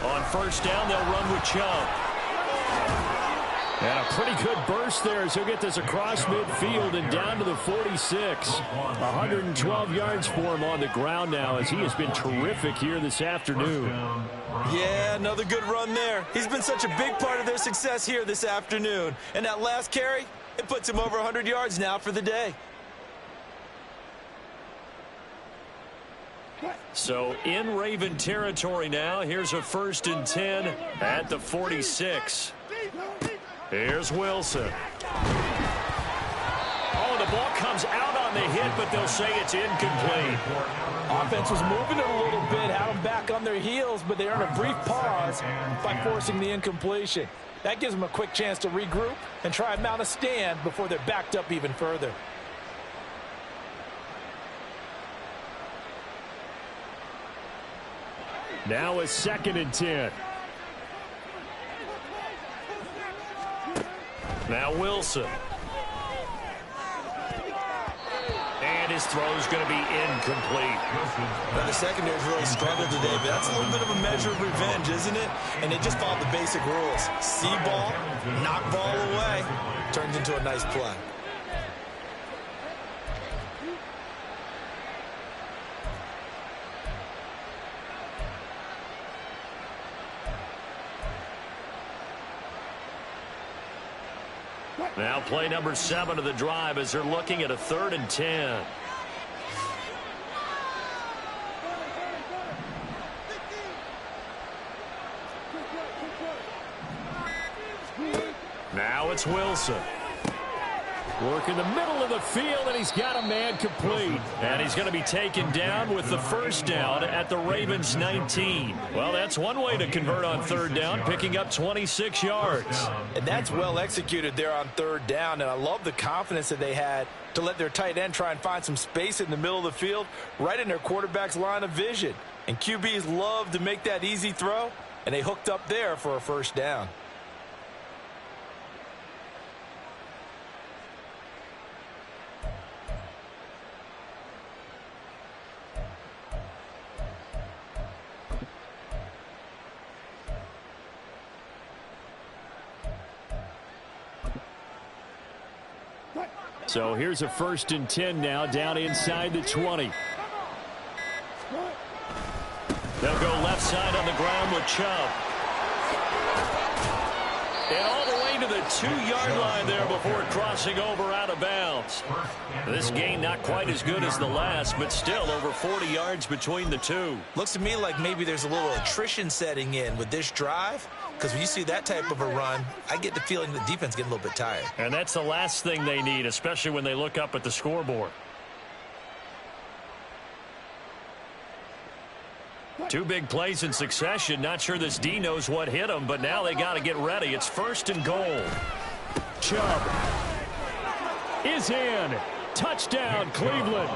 On first down, they'll run with Chubb. And a pretty good burst there as he'll get this across midfield and down to the 46. 112 yards for him on the ground now as he has been terrific here this afternoon. Yeah, another good run there. He's been such a big part of their success here this afternoon. And that last carry, it puts him over 100 yards now for the day. So in Raven territory now. Here's a 1st and 10 at the 46. Here's Wilson. Oh, the ball comes out on the hit, but they'll say it's incomplete. Offense was moving it a little bit, had them back on their heels, but they earned a brief pause by forcing the incompletion. That gives them a quick chance to regroup and try and mount a stand before they're backed up even further. Now a 2nd and 10. Now Wilson. his throw is going to be incomplete. Now, the secondary's really struggled today, but that's a little bit of a measure of revenge, isn't it? And they just followed the basic rules. See ball, knock ball away, turns into a nice play. Now play number 7 of the drive as they're looking at a 3rd and 10. Now it's Wilson. Work in the middle of the field, and he's got a man complete. And he's going to be taken down with the first down at the Ravens 19. Well, that's one way to convert on 3rd down, picking up 26 yards. And that's well executed there on 3rd down, and I love the confidence that they had to let their tight end try and find some space in the middle of the field, right in their quarterback's line of vision. And QBs love to make that easy throw, and they hooked up there for a first down. So here's a 1st and 10 now, down inside the 20. They'll go left side on the ground with Chubb. And all the way to the 2-yard line there before crossing over out of bounds. This gain not quite as good as the last, but still over 40 yards between the two. Looks to me like maybe there's a little attrition setting in with this drive, because when you see that type of a run, I get the feeling the defense getting a little bit tired. And that's the last thing they need, especially when they look up at the scoreboard. 2 big plays in succession. Not sure this D knows what hit him, but now they got to get ready. It's 1st and goal. Chubb is in. Touchdown, Cleveland.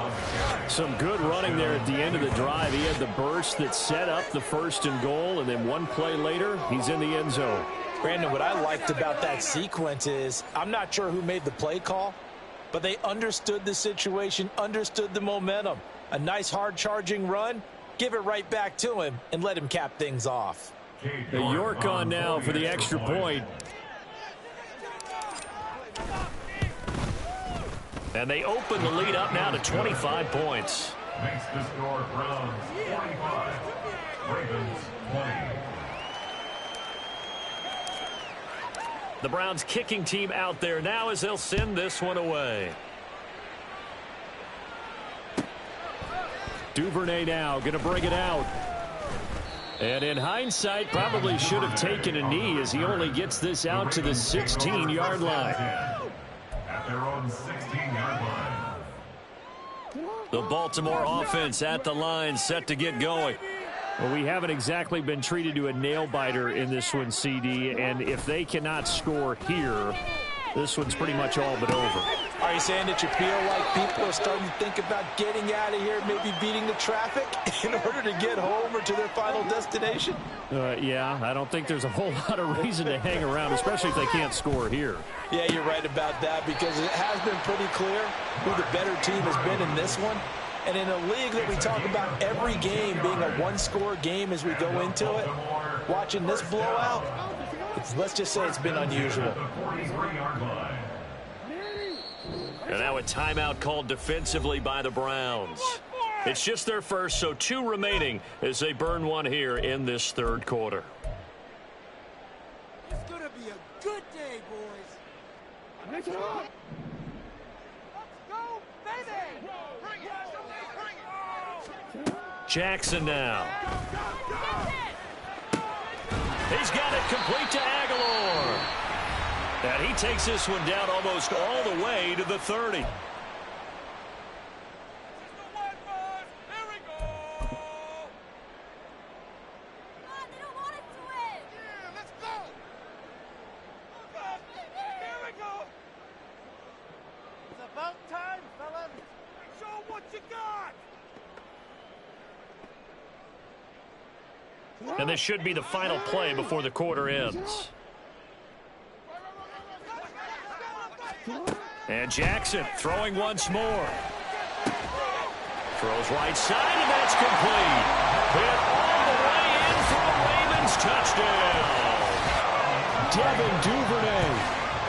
Some good running there at the end of the drive. He had the burst that set up the 1st and goal, and then one play later, he's in the end zone. Brandon, what I liked about that sequence is I'm not sure who made the play call, but they understood the situation, understood the momentum. A nice hard-charging run. Give it right back to him and let him cap things off. The York on now for the extra point. And they open the lead up now to 25 points. Makes the score Browns 45, Ravens 20. The Browns kicking team out there now as they'll send this one away. Duvernay now going to bring it out. And in hindsight, probably should have taken a knee as he only gets this out to the 16-yard line. At their own 16-yard line. The Baltimore offense at the line, set to get going. Well, we haven't exactly been treated to a nail-biter in this one, CD, and if they cannot score here, this one's pretty much all but over. Are you saying that you feel like people are starting to think about getting out of here, maybe beating the traffic in order to get home or to their final destination? Yeah, I don't think there's a whole lot of reason to hang around, especially if they can't score here. Yeah, you're right about that, because it has been pretty clear who the better team has been in this one. And in a league that we talk about every game being a one-score game as we go into it, watching this blowout, let's just say it's been unusual. And now a timeout called defensively by the Browns. It's just their first, so 2 remaining as they burn one here in this 3rd quarter. It's going to be a good day, boys. Let's go, baby! Bring it! Jackson now. He's got it complete to Aguilar. And he takes this one down almost all the way to the 30. And this should be the final play before the quarter ends. And Jackson throwing once more. Throws right side, and that's complete. Hit all the way in for the Ravens. Touchdown. Devin Duvernay.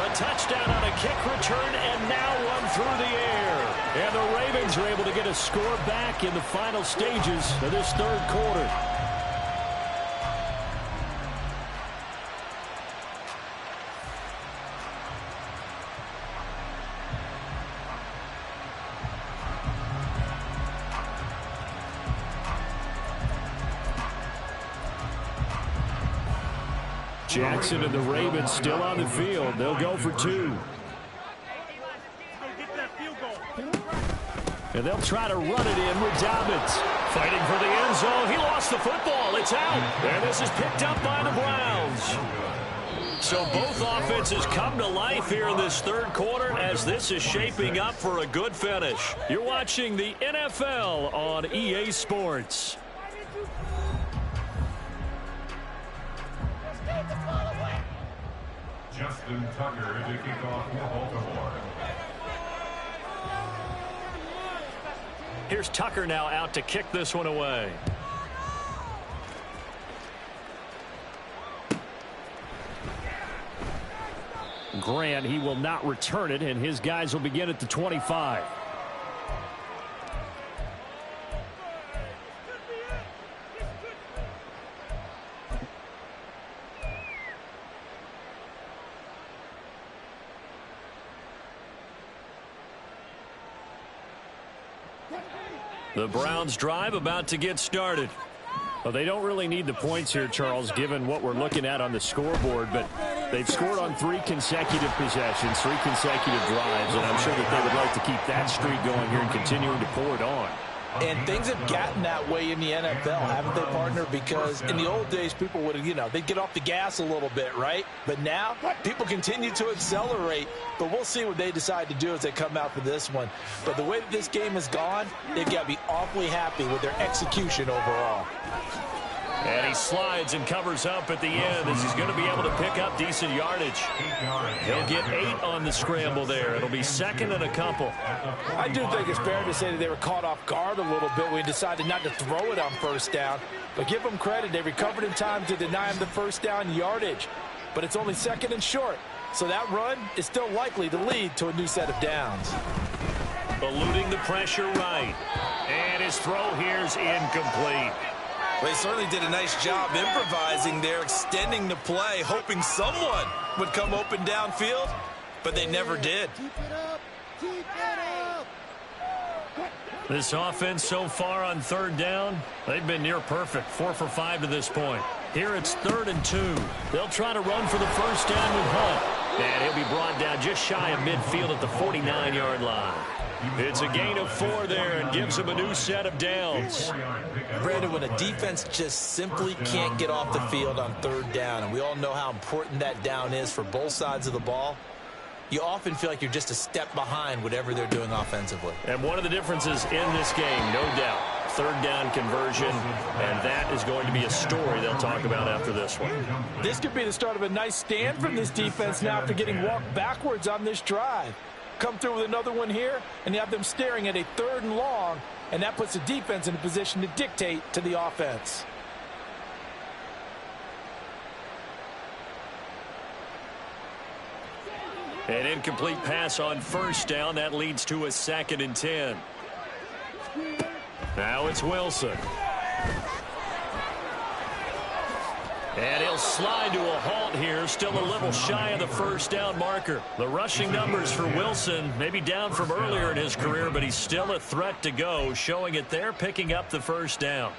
A touchdown on a kick return, and now one through the air. And the Ravens are able to get a score back in the final stages of this third quarter. Jackson and the Ravens still on the field. They'll go for two. And they'll try to run it in with Dobbins. Fighting for the end zone. He lost the football. It's out. And this is picked up by the Browns. So both offenses come to life here in this third quarter as this is shaping up for a good finish. You're watching the NFL on EA Sports. Justin Tucker to kick off for Baltimore. Here's Tucker now out to kick this one away. Grant, he will not return it, and his guys will begin at the 25. The Browns drive about to get started. Well, they don't really need the points here, Charles, given what we're looking at on the scoreboard, but they've scored on 3 consecutive possessions, 3 consecutive drives, and I'm sure that they would like to keep that streak going here and continuing to pour it on. And things have gotten that way in the NFL, haven't they, partner? Because in the old days, people would have, they'd get off the gas a little bit, right? But now, people continue to accelerate. But we'll see what they decide to do as they come out for this one. But the way that this game has gone, they've got to be awfully happy with their execution overall. And he slides and covers up at the end as he's going to be able to pick up decent yardage. He'll get 8 on the scramble there. It'll be second and a couple. I do think it's fair to say that they were caught off guard a little bit when we decided not to throw it on first down. But give them credit. They recovered in time to deny him the first down yardage. But it's only second and short. So that run is still likely to lead to a new set of downs. Eluding the pressure right. And his throw here's incomplete. Well, they certainly did a nice job improvising there, extending the play, hoping someone would come open downfield, but they never did. Keep it up. Keep it up. This offense so far on third down, they've been near perfect, 4 for 5 to this point. Here it's 3rd and 2. They'll try to run for the first down with Hunt. And he'll be brought down just shy of midfield at the 49-yard line. It's a gain of 4 there and gives them a new set of downs. Brandon, when a defense just simply can't get off the field on third down, and we all know how important that down is for both sides of the ball, you often feel like you're just a step behind whatever they're doing offensively. And one of the differences in this game, no doubt, third down conversion, and that is going to be a story they'll talk about after this one. This could be the start of a nice stand from this defense now after getting walked backwards on this drive. Come through with another one here, and you have them staring at a 3rd and long, and that puts the defense in a position to dictate to the offense. An incomplete pass on first down. That leads to a 2nd and 10. Now it's Wilson. And he'll slide to a halt here, still a little shy of the first down marker. The rushing numbers for Wilson, maybe down from earlier in his career, but he's still a threat to go, showing it there, picking up the first down.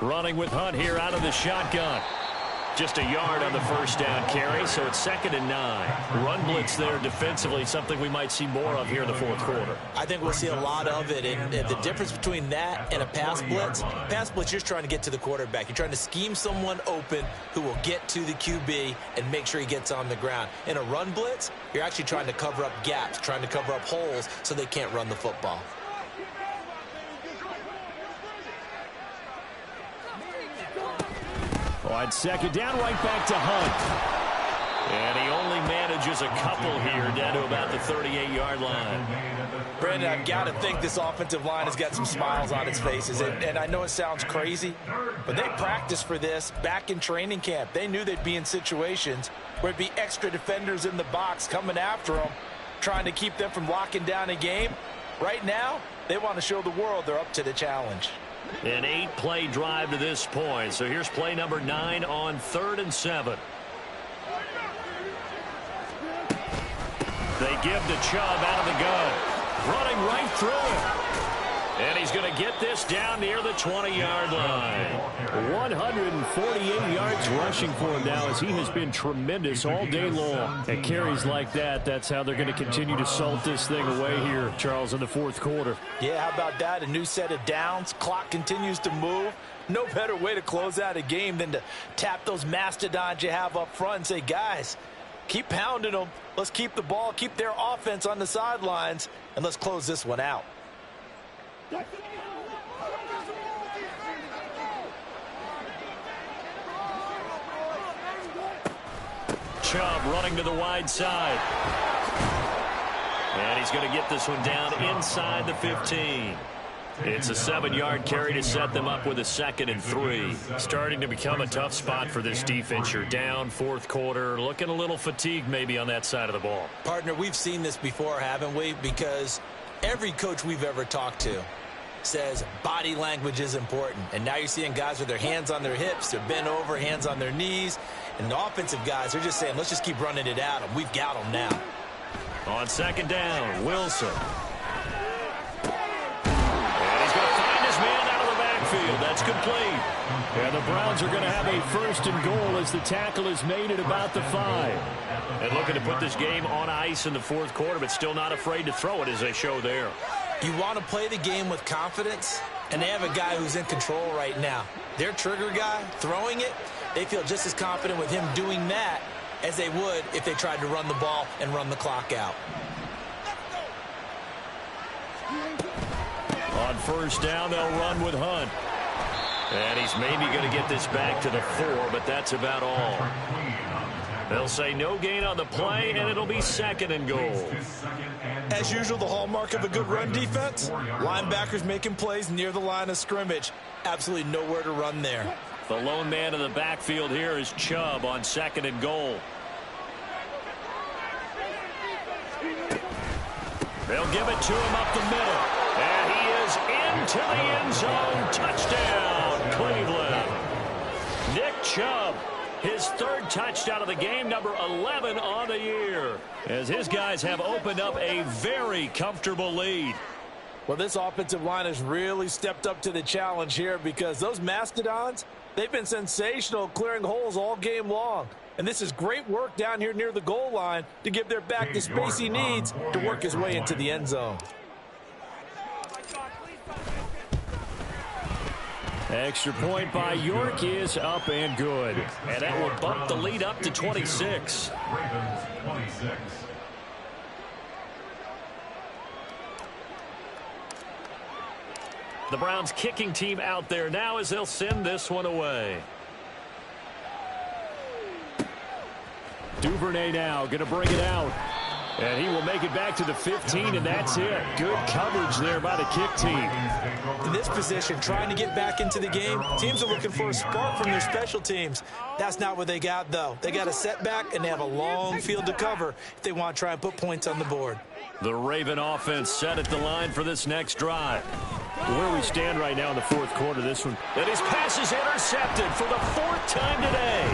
Running with Hunt here out of the shotgun. Just a yard on the first down carry, so it's 2nd and 9. Run blitz there defensively, something we might see more of here in the fourth quarter. I think we'll see a lot of it, and the difference between that and a pass blitz, you're just trying to get to the quarterback. You're trying to scheme someone open who will get to the QB and make sure he gets on the ground. In a run blitz, you're actually trying to cover up gaps, trying to cover up holes so they can't run the football. On 2nd down, right back to Hunt. And he only manages a couple here down to about the 38-yard line. Brandon, I've got to think this offensive line has got some smiles on its faces. And I know it sounds crazy, but they practiced for this back in training camp. They knew they'd be in situations where there'd be extra defenders in the box coming after them, trying to keep them from locking down a game. Right now, they want to show the world they're up to the challenge. An 8-play drive to this point. So here's play number 9 on 3rd and 7. They give to Chubb out of the gun. Running right through it. And he's going to get this down near the 20-yard line. 148 yards rushing for him now, as he has been tremendous all day long. At carries like that, that's how they're going to continue to salt this thing away here, Charles, in the fourth quarter. Yeah, how about that? A new set of downs. Clock continues to move. No better way to close out a game than to tap those mastodons you have up front and say, guys, keep pounding them. Let's keep the ball, keep their offense on the sidelines, and let's close this one out. Chubb running to the wide side. And he's going to get this one down inside the 15. It's a 7-yard carry to set them up with a 2nd and 3. Starting to become a tough spot for this defense. You're down fourth quarter, looking a little fatigued maybe on that side of the ball. Partner, we've seen this before, haven't we? Because every coach we've ever talked to says body language is important. And now you're seeing guys with their hands on their hips, they're bent over, hands on their knees. And the offensive guys, they're just saying, let's just keep running it at them. We've got them now. On 2nd down, Wilson. And he's going to find his man out of the backfield. That's complete. And the Browns are going to have a 1st and goal as the tackle is made at about the 5. And looking to put this game on ice in the fourth quarter, but still not afraid to throw it as they show there. You want to play the game with confidence, and they have a guy who's in control right now. Their trigger guy throwing it, they feel just as confident with him doing that as they would if they tried to run the ball and run the clock out. On 1st down, they'll run with Hunt. And he's maybe going to get this back to the 4, but that's about all. They'll say no gain on the play, and it'll be 2nd and goal. As usual, the hallmark of a good run defense, linebackers making plays near the line of scrimmage. Absolutely nowhere to run there. The lone man in the backfield here is Chubb on 2nd and goal. They'll give it to him up the middle. And he is into the end zone. Touchdown, Cleveland. Nick Chubb, his 3rd touchdown of the game, number 11 on the year, as his guys have opened up a very comfortable lead. Well, this offensive line has really stepped up to the challenge here, because those mastodons, they've been sensational clearing holes all game long. And this is great work down here near the goal line to give their back the space he needs to work his way into the end zone. Extra point by York is up and good. And that will bump the lead up to 26. Ravens 26. The Browns kicking team out there now as they'll send this one away. Duvernay now going to bring it out. And he will make it back to the 15, and that's it. Good coverage there by the kick team. In this position, trying to get back into the game, teams are looking for a spark from their special teams. That's not what they got, though. They got a setback, and they have a long field to cover if they want to try and put points on the board. The Raven offense set at the line for this next drive. Where we stand right now in the fourth quarter, this one. And his pass is intercepted for the 4th time today.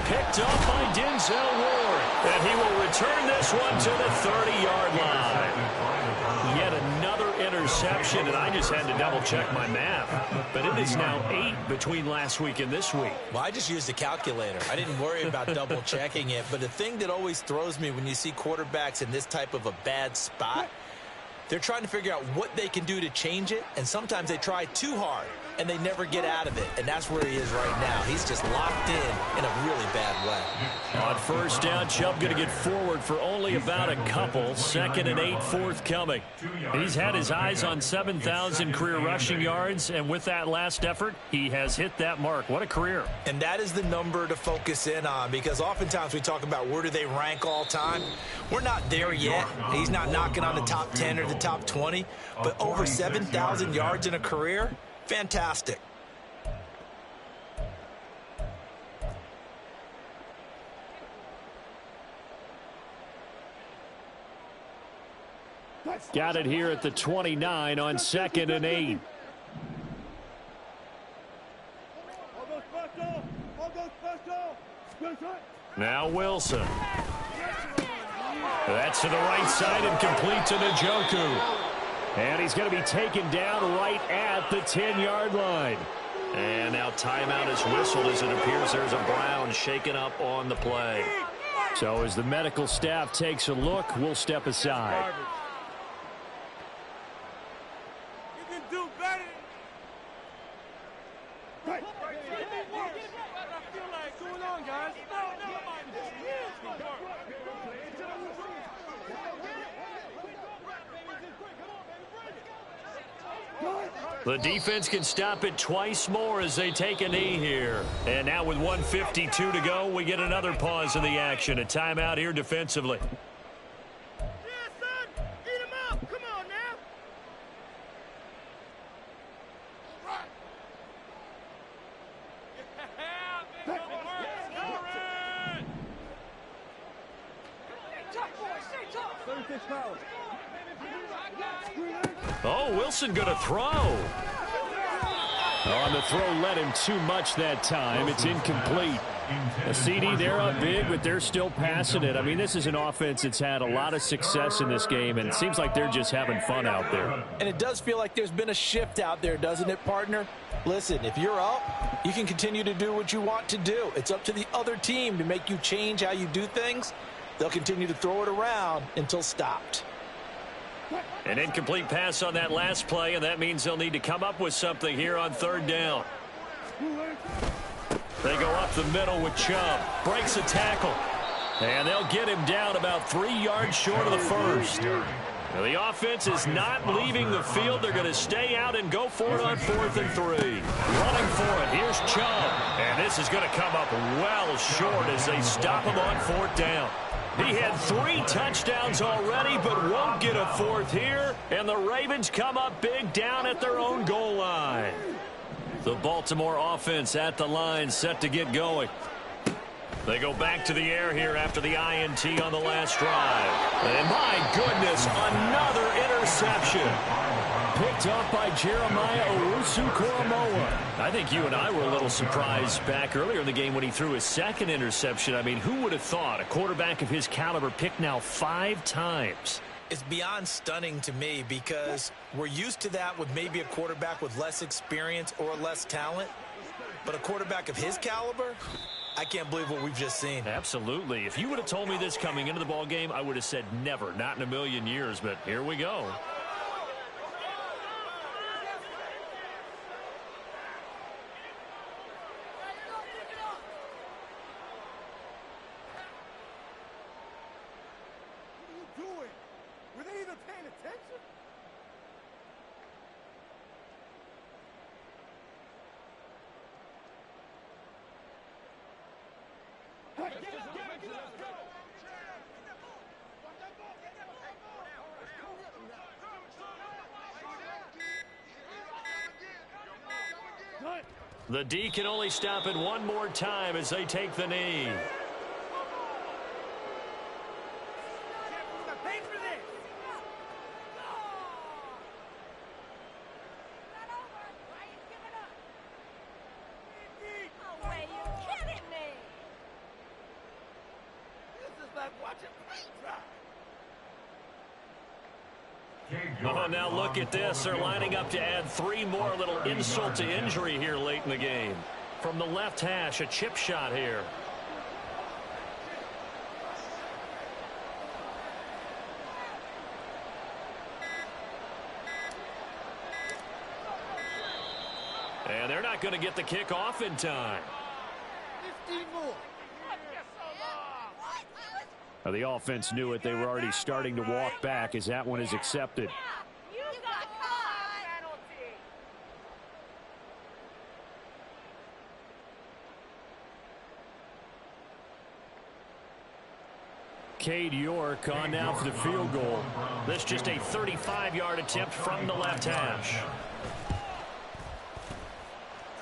Picked up by Denzel Ward. And he will return this one to the 30-yard line. Yet another interception interception, and I just had to double-check my math. But it is now 8 between last week and this week. Well, I just used a calculator. I didn't worry about double-checking it. But the thing that always throws me when you see quarterbacks in this type of a bad spot, they're trying to figure out what they can do to change it, and sometimes they try too hard, and they never get out of it. And that's where he is right now. He's just locked in a really bad way. On first down, Chubb going to get forward for only about a couple. 2nd and 8 forthcoming. He's had his eyes on 7,000 career rushing yards, and with that last effort, he has hit that mark. What a career. And that is the number to focus in on, because oftentimes we talk about where do they rank all time. We're not there yet. He's not knocking on the top 10 or the top 20, but over 7,000 yards in a career, fantastic. Got it here at the 29 on 2nd and 8. Now Wilson. That's to the right side and complete to Njoku. And he's going to be taken down right at the 10-yard line. And now timeout is whistled as it appears there's a Brown shaken up on the play. So as the medical staff takes a look, we'll step aside. You can do better. Right. What's going on, guys? The defense can stop it twice more as they take a knee here. And now with 1:52 to go, we get another pause in the action. A timeout here defensively. Yeah, son. Eat him up. Come on now. All right. Yeah, big work. Tough boy, stay tough. 36 fouls. Oh, Wilson going to throw. On the throw led him too much that time. It's incomplete. A CD, they're up big, but they're still passing it. I mean, this is an offense that's had a lot of success in this game, and it seems like they're just having fun out there. And it does feel like there's been a shift out there, doesn't it, partner? Listen, if you're up, you can continue to do what you want to do. It's up to the other team to make you change how you do things. They'll continue to throw it around until stopped. An incomplete pass on that last play, and that means they'll need to come up with something here on 3rd down. They go up the middle with Chubb. Breaks a tackle. And they'll get him down about 3 yards short of the first. Now, the offense is not leaving the field. They're going to stay out and go for it on 4th and 3. Running for it. Here's Chubb. And this is going to come up well short as they stop him on 4th down. He had 3 touchdowns already, but won't get a 4th here. And the Ravens come up big down at their own goal line. The Baltimore offense at the line, set to get going. They go back to the air here after the INT on the last drive. And my goodness, another interception. Picked up by Jeremiah Owusu-Koramoah. I think you and I were a little surprised back earlier in the game when he threw his 2nd interception. I mean, who would have thought a quarterback of his caliber picked now 5 times? It's beyond stunning to me because we're used to that with maybe a quarterback with less experience or less talent. But a quarterback of his caliber, I can't believe what we've just seen. Absolutely. If you would have told me this coming into the ball game, I would have said never, not in a million years. But here we go. Were they even paying attention? The D can only stop it one more time as they take the knee. Oh, now look at this. They're lining up to add 3 more. A little insult to injury here late in the game. From the left hash, a chip shot here. And they're not going to get the kick off in time. 15 more. Now, the offense knew it. They were already starting to walk back as that one is accepted. Cade York on now for the field goal. This just a 35-yard attempt from the left hash.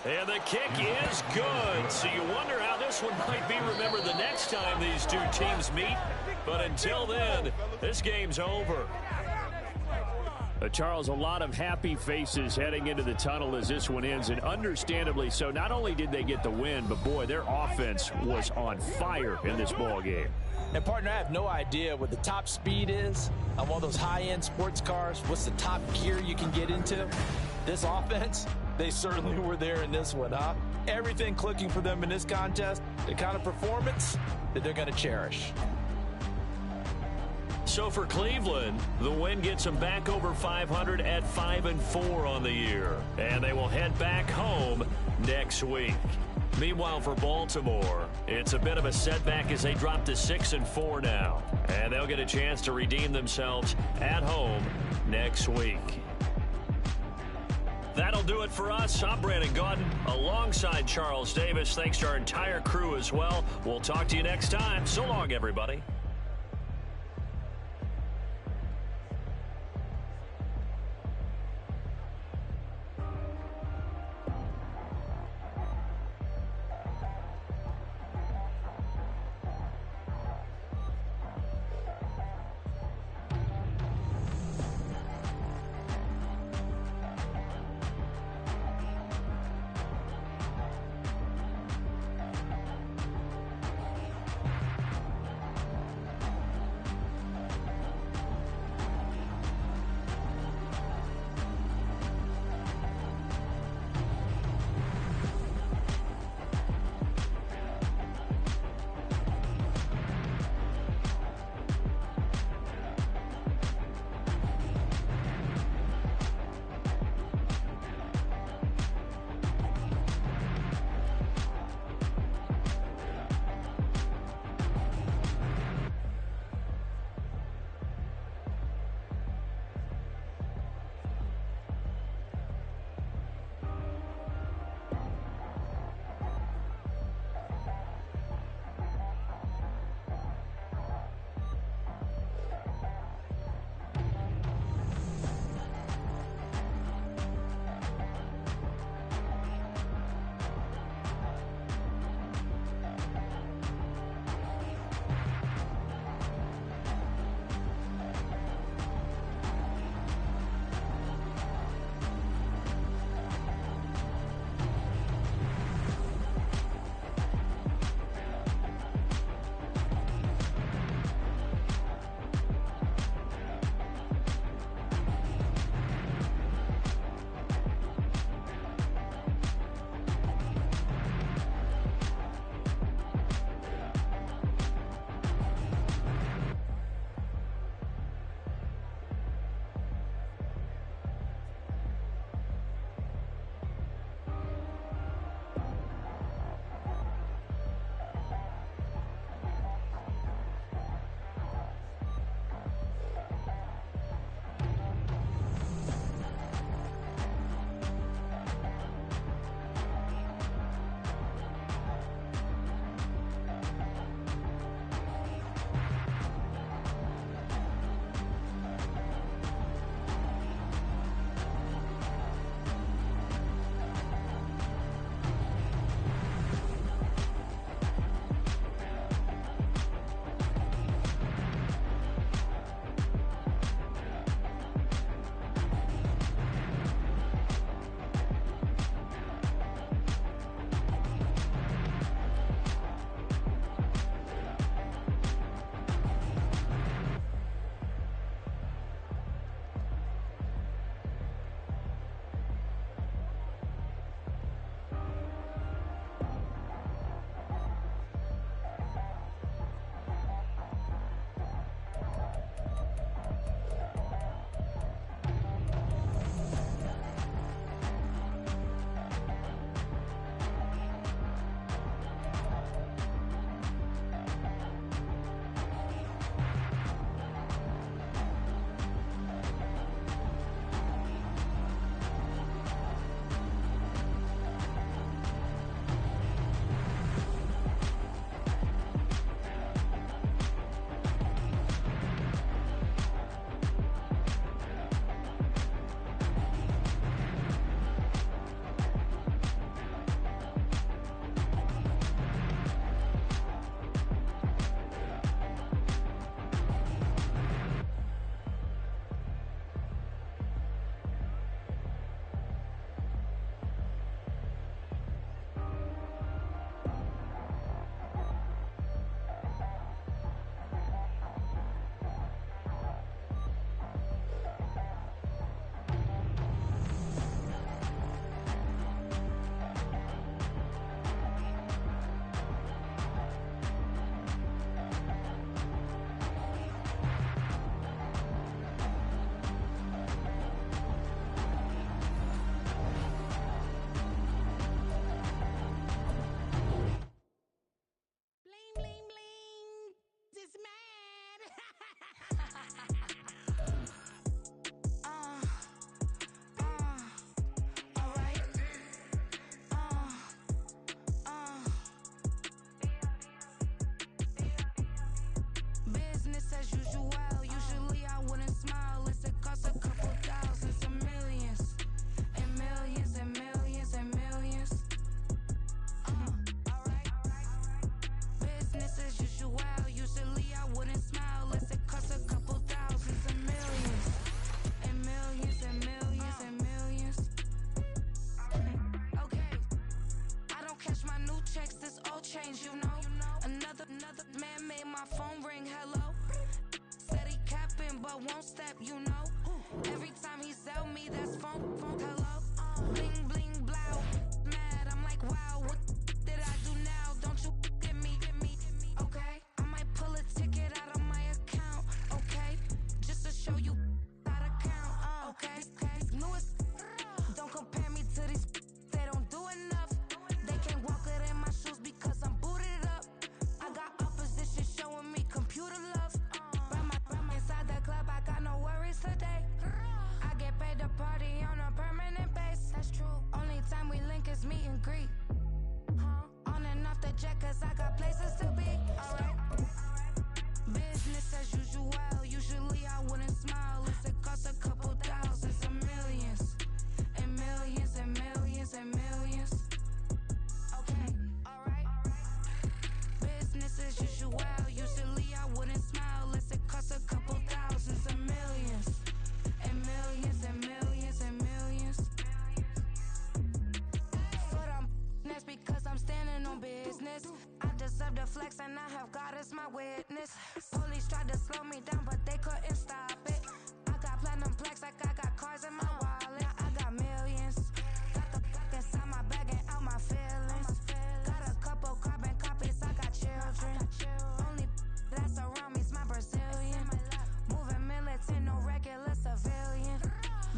And the kick is good. So you wonder how this one might be remembered the next time these two teams meet. But until then, this game's over. Charles, a lot of happy faces heading into the tunnel as this one ends, and understandably so. Not only did they get the win, but boy, their offense was on fire in this ball game. And partner, I have no idea what the top speed is on one of those high-end sports cars. What's the top gear you can get into? This offense, they certainly were there in this one, huh? Everything clicking for them in this contest, the kind of performance that they're going to cherish. So for Cleveland, the win gets them back over 500 at 5-4 on the year. And they will head back home next week. Meanwhile, for Baltimore, it's a bit of a setback as they drop to 6-4 now. And they'll get a chance to redeem themselves at home next week. That'll do it for us. I'm Brandon Gaudin alongside Charles Davis. Thanks to our entire crew as well. We'll talk to you next time. So long, everybody. business. Police tried to slow me down, but they couldn't stop it. I got platinum plaques like I got cars in my wallet. I got millions. Got the fuck inside my bag and out my feelings. Got a couple carbon copies, I got children. Only that's around me's my Brazilian. Moving militant, no regular civilian.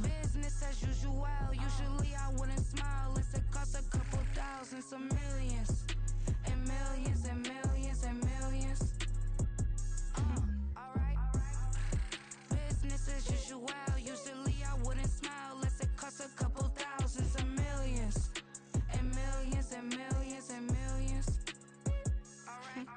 Business as usual, usually I wouldn't smile unless it cost a couple thousands of millions. And millions and millions and millions. Alright. Business as usual, usually I wouldn't smile unless it cost a couple thousands of millions. And millions and millions and millions. Alright.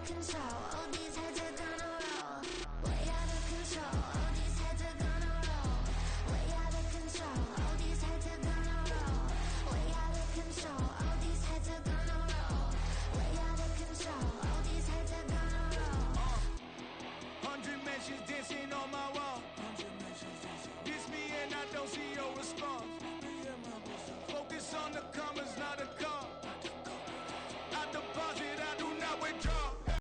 Control.